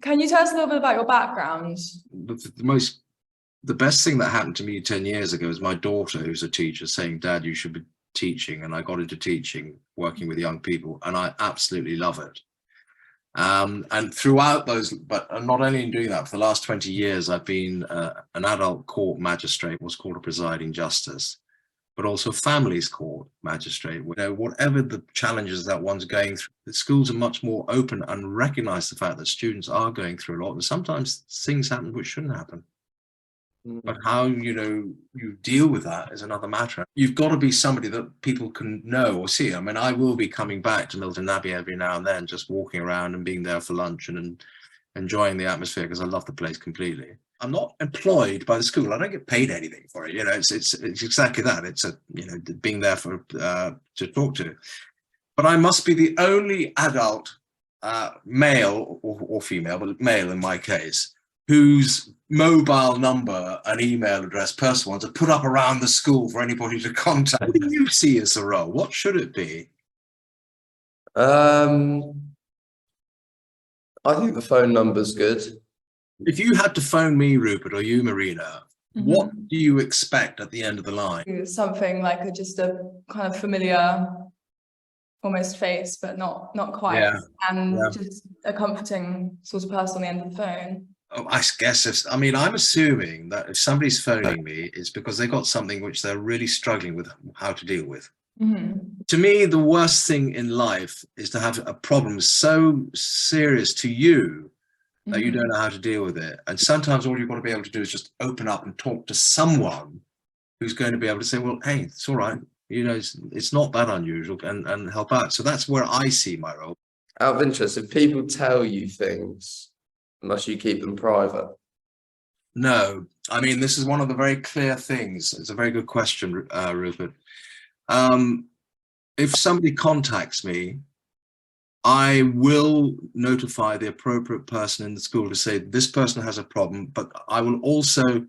Can you tell us a little bit about your background? The best thing that happened to me 10 years ago is my daughter, who's a teacher, saying, "Dad, you should be teaching." And I got into teaching, working with young people, and I absolutely love it. And throughout those, but not only in doing that, for the last 20 years, I've been an adult court magistrate, what's called a presiding justice, but also families court magistrate. You know, whatever the challenges that one's going through, the schools are much more open and recognize the fact that students are going through a lot, and sometimes things happen which shouldn't happen. But how, you deal with that is another matter. You've got to be somebody that people can know or see. I mean, I will be coming back to Milton Abbey every now and then, just walking around and being there for lunch and enjoying the atmosphere, because I love the place completely. I'm not employed by the school. I don't get paid anything for it. It's exactly that. It's being there for to talk to. But I must be the only adult, male or female, but male in my case, whose mobile number and email address, personal ones, are put up around the school for anybody to contact. What do you see as the role? What should it be? I think the phone number's good. If you had to phone me, Rupert, or you, Marina, what do you expect at the end of the line? Something like just a kind of familiar, almost face, but not quite, just a comforting sort of person on the end of the phone. Oh, I guess I'm assuming that if somebody's phoning me, it's because they've got something which they're really struggling with how to deal with. To me, the worst thing in life is to have a problem so serious to you that you don't know how to deal with it. And sometimes all you've got to be able to do is just open up and talk to someone who's going to be able to say, well, hey, it's all right. It's not that unusual, and help out. So that's where I see my role. Out of interest, if people tell you things, must you keep them private? No, I mean, this is one of the very clear things. It's a very good question, Rupert. If somebody contacts me, I will notify the appropriate person in the school to say this person has a problem, but I will also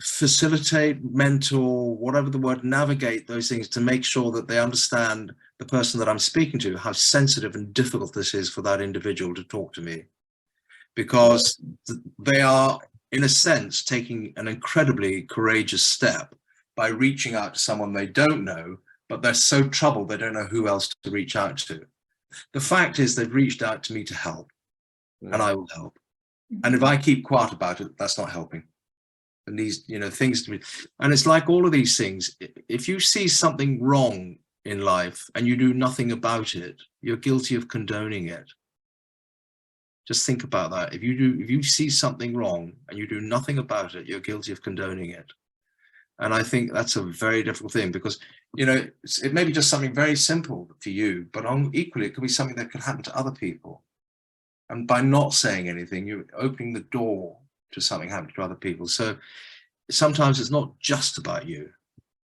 facilitate, mentor, whatever the word, navigate those things to make sure that they understand, the person that I'm speaking to, how sensitive and difficult this is for that individual to talk to me. Because they are, in a sense, taking an incredibly courageous step by reaching out to someone they don't know, but they're so troubled they don't know who else to reach out to. The fact is they've reached out to me to help, and I will help. And if I keep quiet about it, that's not helping. And these, things to me, and it's like all of these things. If you see something wrong in life and you do nothing about it, you're guilty of condoning it. Just think about that. If you see something wrong and you do nothing about it, you're guilty of condoning it. And I think that's a very difficult thing, because, it may be just something very simple for you, but equally, it could be something that could happen to other people. And by not saying anything, you're opening the door to something happening to other people. So sometimes it's not just about you.